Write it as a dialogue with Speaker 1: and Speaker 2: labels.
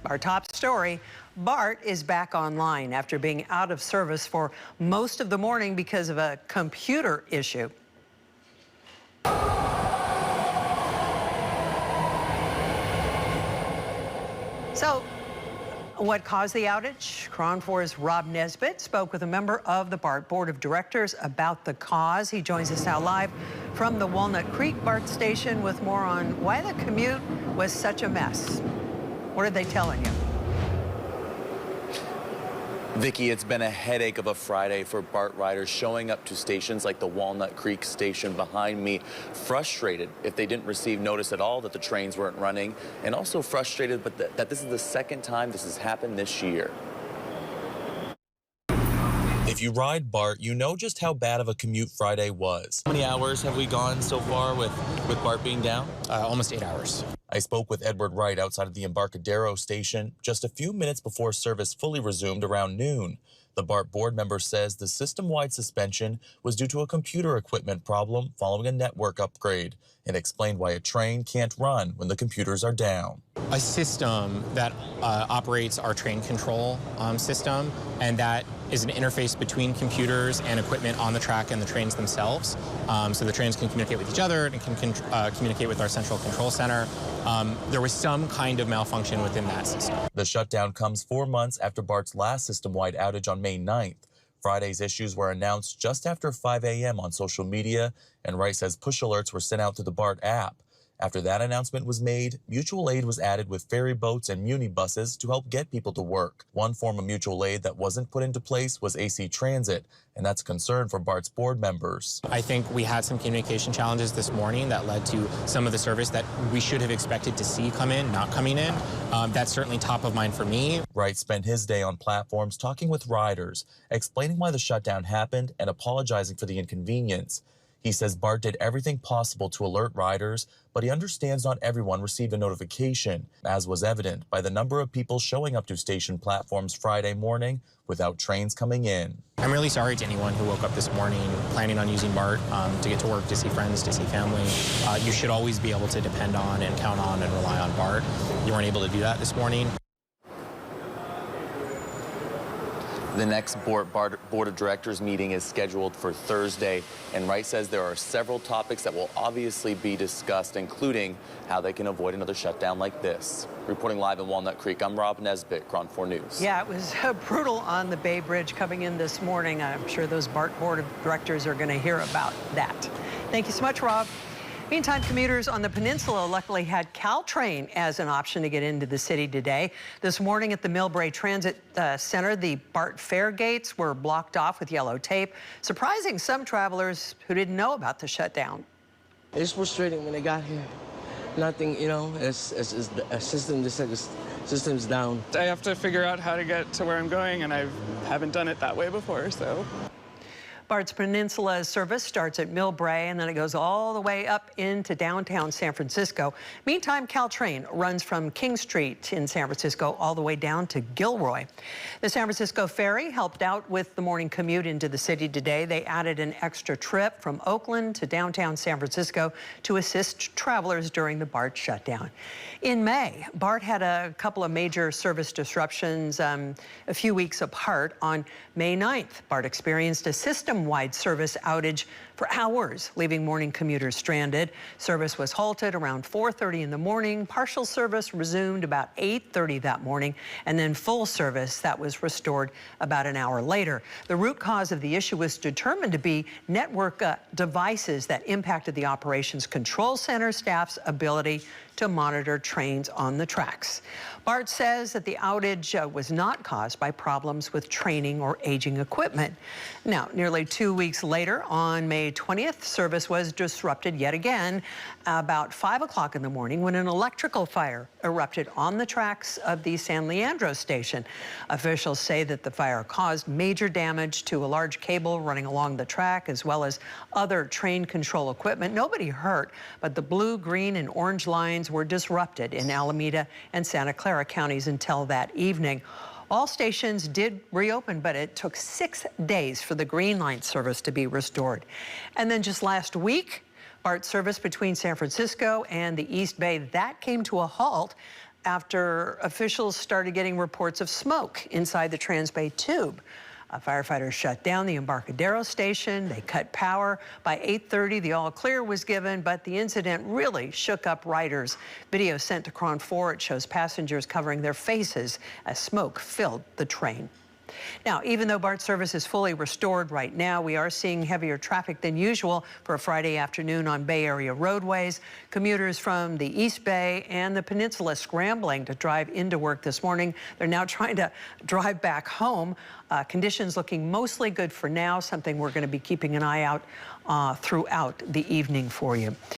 Speaker 1: Our top story, BART is back online after being out of service for most of the morning because of a computer issue. So, what caused the outage? KRON 4's Rob Nesbitt spoke with a member of the BART Board of Directors about the cause. He joins us now live from the Walnut Creek BART station with more on why the commute was such a mess. What are they telling you?
Speaker 2: Vicki, it's been a headache of a Friday for BART riders showing up to stations like the Walnut Creek station behind me, frustrated if they didn't receive notice at all that the trains weren't running, and also frustrated that this is the second time this has happened this year. If you ride BART, you know just how bad of a commute Friday was. How many hours have we gone so far with BART being down?
Speaker 3: Almost 8 hours.
Speaker 2: I spoke with Edward Wright outside of the Embarcadero station just a few minutes before service fully resumed around noon. The BART board member says the system-wide suspension was due to a computer equipment problem following a network upgrade, and explained why a train can't run when the computers are down.
Speaker 3: A system that operates our train control system, and that is an interface between computers and equipment on the track and the trains themselves. So the trains can communicate with each other and can communicate with our central control center. There was some kind of malfunction within that system.
Speaker 2: The shutdown comes 4 months after BART's last system-wide outage on May 9th. Friday's issues were announced just after 5 a.m. on social media, and Wright says push alerts were sent out to the BART app. After that announcement was made, mutual aid was added with ferry boats and muni buses to help get people to work. One form of mutual aid that wasn't put into place was AC Transit, and that's a concern for BART's board members.
Speaker 3: I think we had some communication challenges this morning that led to some of the service that we should have expected to see come in, not coming in. That's certainly top of mind for me.
Speaker 2: Wright spent his day on platforms talking with riders, explaining why the shutdown happened and apologizing for the inconvenience. He says BART did everything possible to alert riders, but he understands not everyone received a notification, as was evident by the number of people showing up to station platforms Friday morning without trains coming in.
Speaker 3: I'm really sorry to anyone who woke up this morning planning on using BART to get to work, to see friends, to see family. You should always be able to depend on and count on and rely on BART. You weren't able to do that this morning.
Speaker 2: The next Board of Directors meeting is scheduled for Thursday, and Wright says there are several topics that will obviously be discussed, including how they can avoid another shutdown like this. Reporting live in Walnut Creek, I'm Rob Nesbitt, KRON 4 News.
Speaker 1: Yeah, it was brutal on the Bay Bridge coming in this morning. I'm sure those BART Board of Directors are going to hear about that. Thank you so much, Rob. Meantime, commuters on the peninsula luckily had Caltrain as an option to get into the city today. This morning at the Millbrae Transit Center, the BART fare gates were blocked off with yellow tape, surprising some travelers who didn't know about the shutdown.
Speaker 4: It's frustrating when I got here. Nothing, you know, it's a system, the system's down.
Speaker 5: I have to figure out how to get to where I'm going, and I haven't done it that way before, so.
Speaker 1: BART's Peninsula service starts at Millbrae, and then it goes all the way up into downtown San Francisco. Meantime, Caltrain runs from King Street in San Francisco all the way down to Gilroy. The San Francisco Ferry helped out with the morning commute into the city today. They added an extra trip from Oakland to downtown San Francisco to assist travelers during the BART shutdown. In May, BART had a couple of major service disruptions a few weeks apart. On May 9th, BART experienced a system-wide service outage for hours, leaving morning commuters stranded. Service was halted around 4:30 in the morning. Partial service resumed about 8:30 that morning, and then full service that was restored about an hour later. The root cause of the issue was determined to be network devices that impacted the operations control center staff's ability to monitor trains on the tracks. BART says that the outage was not caused by problems with training or aging equipment. Now, nearly 2 weeks later, on May 20th, service was disrupted yet again about 5 o'clock in the morning when an electrical fire erupted on the tracks of the San Leandro station. Officials say that the fire caused major damage to a large cable running along the track, as well as other train control equipment. Nobody hurt, but the blue, green, and orange lines were disrupted in Alameda and Santa Clara counties until that evening. All stations did reopen, but it took 6 days for the Green Line service to be restored. And then just last week, BART service between San Francisco and the East Bay, that came to a halt after officials started getting reports of smoke inside the Transbay tube. Firefighters shut down the Embarcadero station. They cut power. By 8:30, the all clear was given, but the incident really shook up riders. Video sent to KRON 4, it shows passengers covering their faces as smoke filled the train. Now, even though BART service is fully restored right now, we are seeing heavier traffic than usual for a Friday afternoon on Bay Area roadways. Commuters from the East Bay and the Peninsula scrambling to drive into work this morning. They're now trying to drive back home. Conditions looking mostly good for now, something we're going to be keeping an eye out throughout the evening for you.